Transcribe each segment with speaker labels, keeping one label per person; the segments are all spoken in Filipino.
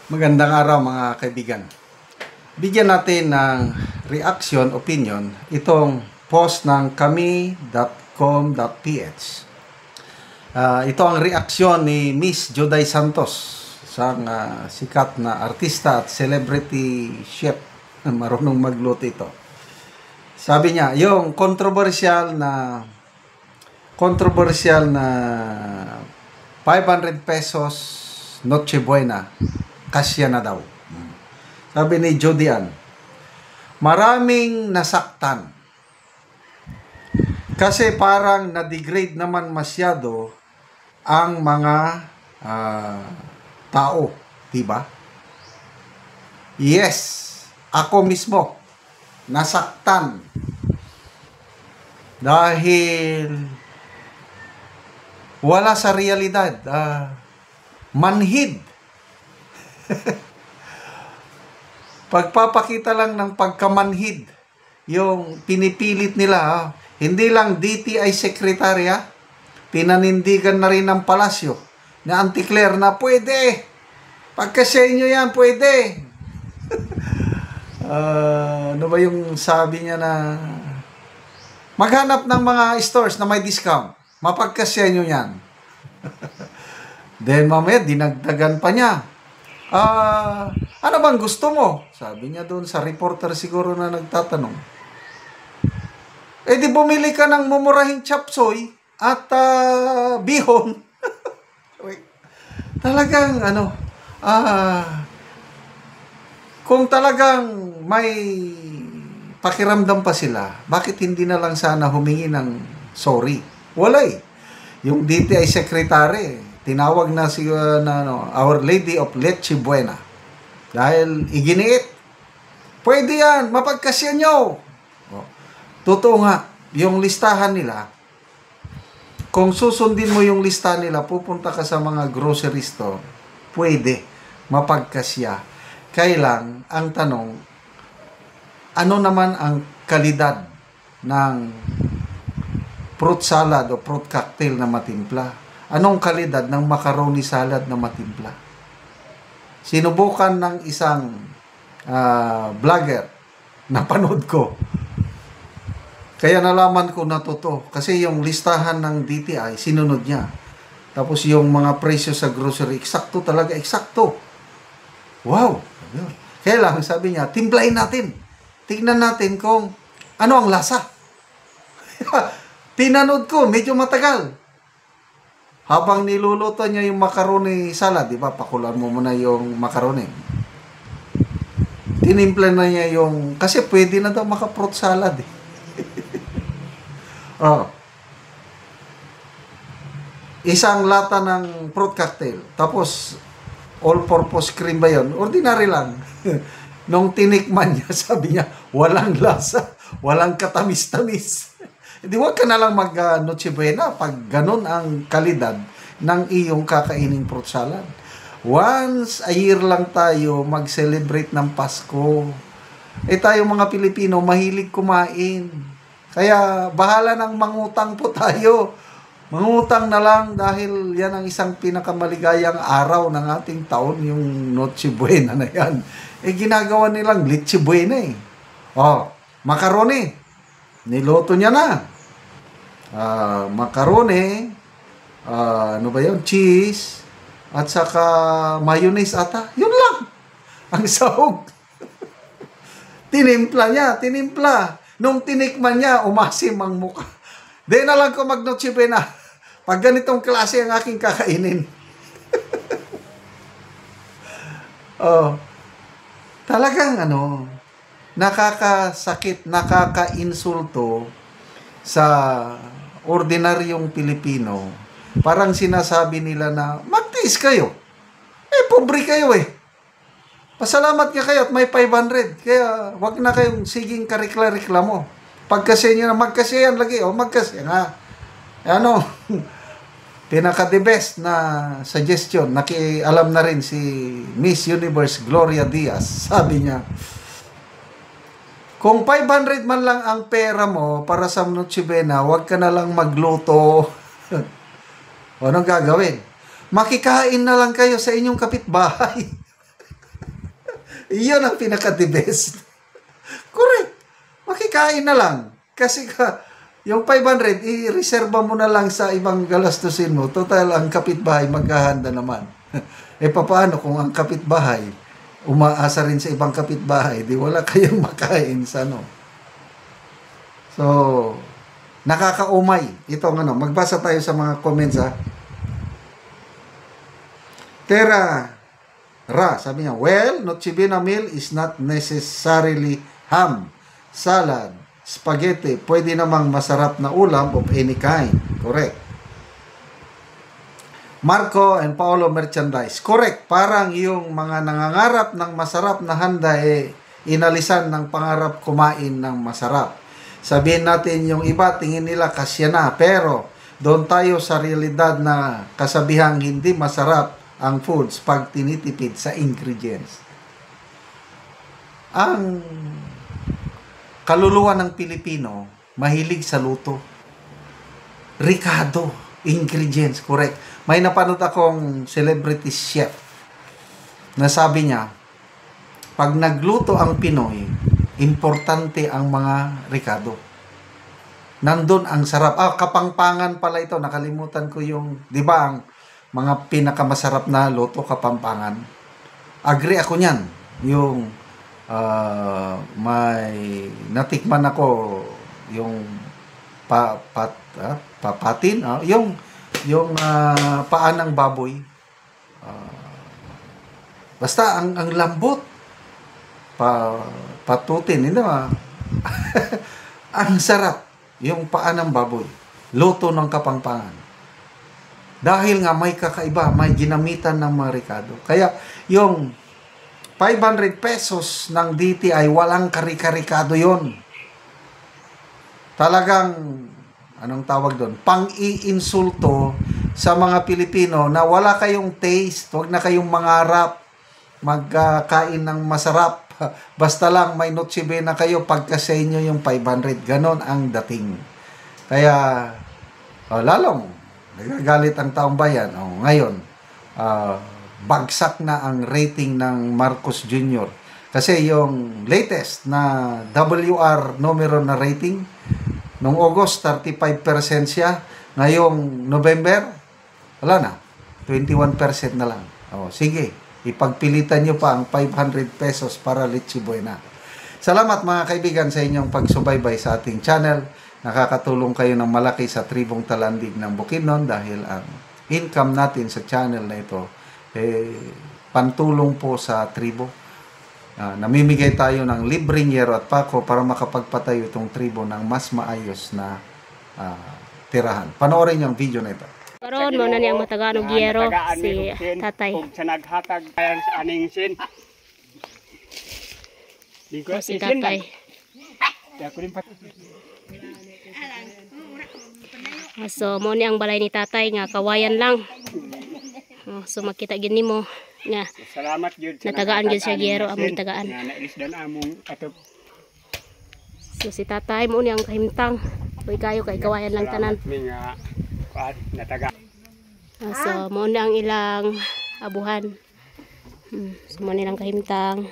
Speaker 1: Magandang araw mga kaibigan. Bigyan natin ng reaction, opinion, itong post ng kami.com.ph. Ito ang reaksyon ni Miss Juday Santos, isang sikat na artista at celebrity chef na marunong magluto ito. Sabi niya, yung controversial na 500 pesos Noche Buena, kasya na daw. Sabi ni Jodian, maraming nasaktan. Kasi parang na-degrade naman masyado ang mga tao. Diba? Yes, ako mismo nasaktan. Dahil wala sa realidad. Manhid. Pagpapakita lang ng pagkamanhid yung pinipilit nila. Hindi lang DTI Secretary, pinanindigan na rin ng palasyo na Auntie Claire na pwede. Pagka-share nyo yan, pwede. Ano ba yung sabi niya na maghanap ng mga stores na may discount. Mapagka-share nyo yan. Then mamaya, dinagdagan pa niya. Ano bang gusto mo? Sabi niya doon sa reporter siguro na nagtatanong. Eh di bumili ka ng mumurahing chapsoy at bihon. Talagang kung talagang may pakiramdam pa sila, bakit hindi na lang sana humingi ng sorry? Wala eh. Yung DTI Secretary, tinawag na si Our Lady of Leche Buena. Dahil iginiit. Pwede yan, mapagkasya nyo. Totoo nga, yung listahan nila, kung susundin mo yung listahan nila, pupunta ka sa mga grocery store, pwede, mapagkasya. Kailang, ang tanong, ano naman ang kalidad ng fruit salad o fruit cocktail na matimpla? Anong kalidad ng macaroni salad na matimpla? Sinubukan ng isang vlogger na panood ko. Kaya nalaman ko na totoo. Kasi yung listahan ng DTI, sinunod niya. Tapos yung mga presyo sa grocery, eksakto talaga, eksakto. Wow! Kaya lang, sabi niya, timplahin natin. Tignan natin kung ano ang lasa. Pinanood ko, medyo matagal. Habang niluluto niya yung macaroni salad, di ba? Pakulan mo muna yung macaroni. Tinimpla na niya yung... Kasi pwede na daw maka-fruit salad eh. Isang lata ng fruit cocktail. Tapos, all-purpose cream ba yun? Ordinary lang. Nung tinikman niya, sabi niya, walang lasa, walang katamis-tamis. Di wag ka na lang mag-Noche Buena pag ganun ang kalidad ng iyong kakaining fruit salad. Once a year lang tayo mag-celebrate ng Pasko. Eh tayo mga Pilipino, mahilig kumain. Kaya bahala nang mangutang po tayo. Mangutang na lang dahil yan ang isang pinakamaligayang araw ng ating taon, yung Noche Buena na yan. Eh ginagawa nilang Leche Buena eh. Macaroni. Niloto niya na. Macaroni, ano ba yun? Cheese, at saka mayonnaise ata. Yun lang. Ang sahog. Tinimpla niya, tinimpla. Nung tinikman niya, umasim ang mukha. Di na lang ko mag-Noche Buena. Pag ganitong klase ang aking kakainin. Talagang nakakasakit, nakaka-insulto sa ordinaryong Pilipino. Parang sinasabi nila na magtiis kayo. Eh, pobre kayo eh. Pasalamat ka kayo at may 500. Kaya wag na kayong siging karikla-reklamo. Pagkasya nyo na, magkasya yan lagi. Magkasya nga. Pinaka-the best na suggestion. Nakialam na rin si Miss Universe Gloria Diaz. Sabi niya, kung 500 man lang ang pera mo para sa Noche Buena, huwag ka na lang magluto. O anong gagawin? Makikain na lang kayo sa inyong kapitbahay. Iyon ang pinaka-the best. Correct. Makikain na lang. Kasi yung 500, i-reserva mo na lang sa ibang galastusin mo. Total, ang kapitbahay maghahanda naman. Paano kung ang kapitbahay umaasa rin sa ibang kapitbahay, di wala kayong makain sa ano. So, nakakaumay. Ito magbasa tayo sa mga comments ha. Tera Ra, sabi niya, well, Noche Buena meal is not necessarily ham, salad, spaghetti. Pwede namang masarap na ulam of any kind. Correct. Marco and Paolo Merchandise. Correct. Parang yung mga nangangarap ng masarap na handa inalisan ng pangarap kumain ng masarap. Sabihin natin yung iba, tingin nila kasya na. Pero doon tayo sa realidad na kasabihang hindi masarap ang foods pag tinitipid sa ingredients. Ang kaluluwa ng Pilipino, mahilig sa luto. Ricado, ingredients, correct. May napanood akong celebrity chef na sabi niya, pag nagluto ang Pinoy, importante ang mga ricado. Nandun ang sarap. Kapampangan pala ito. Nakalimutan ko yung, di ba, ang mga pinakamasarap na luto, Kapampangan. Agree ako niyan. Yung may natikman ako yung papatin, yung paa ng baboy. Basta ang lambot. Patutin, hindi ba? Ang sarap. Yung paa ng baboy. Luto ng Kapampangan. Dahil nga may kakaiba, may ginamitan ng mga ricado. Kaya yung 500 pesos ng DTI, walang kari-karikado yon. Talagang, anong tawag doon? Pang-iinsulto sa mga Pilipino na wala kayong taste, huwag na kayong mangarap, magkain ng masarap. Basta lang may Noche Buena kayo pagka sa inyo yung 500. Ganon ang dating. Kaya, lalong, nagagalit ang taong bayan. Ngayon, bagsak na ang rating ng Marcos Jr. Kasi yung latest na WR numero na rating, noong August, 35% siya. Ngayong November, wala na. 21% na lang. Sige, ipagpilitan nyo pa ang 500 pesos para Leche Buena. Salamat mga kaibigan sa inyong pagsubaybay sa ating channel. Nakakatulong kayo ng malaki sa tribong Talandig ng Bukidnon dahil ang income natin sa channel na ito pantulong po sa tribo. Namimigay tayo ng libreng yero at pako para makapagpatayo itong tribo ng mas maayos na tirahan. Panoorin yung video na ito.
Speaker 2: Karon mo na niyang matagaan og yero si tatay.
Speaker 3: Sa naghatag ayan sa aning sin.
Speaker 2: Si tatay. So mo ni ang balay ni tatay nga kawayan lang. So makita gid nimo nga.
Speaker 3: Salamat gyud sa
Speaker 2: natagaan gyud siya giyero among tagaan.
Speaker 3: Nailisdan among atop.
Speaker 2: So si tatay mo ni ang kahimtang. Uy kayo kay kawayan lang tanan.
Speaker 3: Nataga.
Speaker 2: So mo ni ang ilang abuhan. So mo ni lang kahimtang.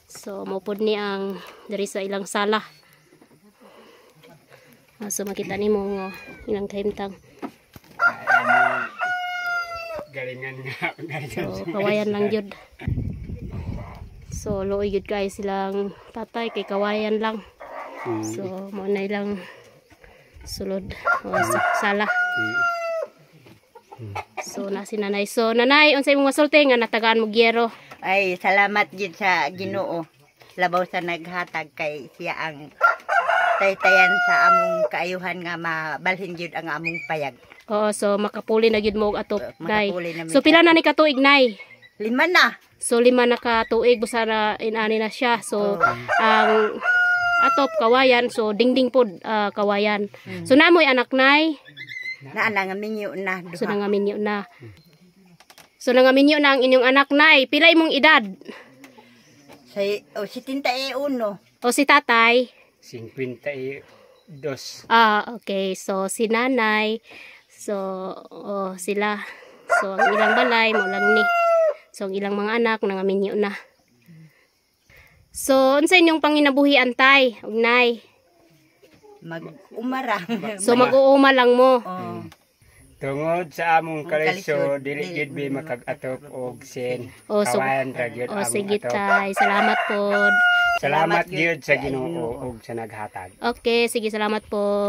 Speaker 2: So mo pud ni ang diri sa ilang sala. So makita nimo ilang kahimtang.
Speaker 3: Galingan nga.
Speaker 2: So kawayan lang yun. So looy yun guys silang tatay kay kawayan lang. So mo na ilang sulod o sala. So na si nanay. So nanay unsay imong masulti nga natagaan mo giyero?
Speaker 4: Ay salamat gid sa Ginoo. Labaw sa naghatag kay siya ang taytayan sa among kaayuhan nga mabalhin gyud ang among payag.
Speaker 2: Oo, so makapuli na gyud mo og atop, nay.
Speaker 4: Na
Speaker 2: So pila na ni katuig, nay?
Speaker 4: 5 na.
Speaker 2: So 5 na katuig busa na inani na siya. So ang atop kawayan, so dingding pod kawayan. So namoy anak, nay?
Speaker 4: Na nangaminyo na duha.
Speaker 2: So nangaminyo na. So nangaminyo na ang inyong anak, nay. Pila imong edad?
Speaker 4: Say 71.
Speaker 2: O si tatay?
Speaker 3: 52.
Speaker 2: Okay. So si nanay. So sila. So ang ilang balay mo lang ni. So ang ilang mga anak nangaminyo na. So unsa inyong panginabuhian tay ug nay?
Speaker 4: Mag-umara.
Speaker 2: So mag-uuma lang mo.
Speaker 4: Oh.
Speaker 3: Tungod sa among
Speaker 4: Kalisod,
Speaker 3: kalisod, dili gid mi makag-atop og sin.
Speaker 2: O so,
Speaker 3: Kawayan ra gyud
Speaker 2: o
Speaker 3: among
Speaker 2: sige
Speaker 3: atop.
Speaker 2: tay, salamat po.
Speaker 3: Salamat
Speaker 4: Salamat
Speaker 3: gyud
Speaker 4: gyud
Speaker 3: sa
Speaker 4: sa
Speaker 3: Ginoo
Speaker 4: Ginoo.
Speaker 3: og sa naghatag.
Speaker 2: Okay, sige salamat po.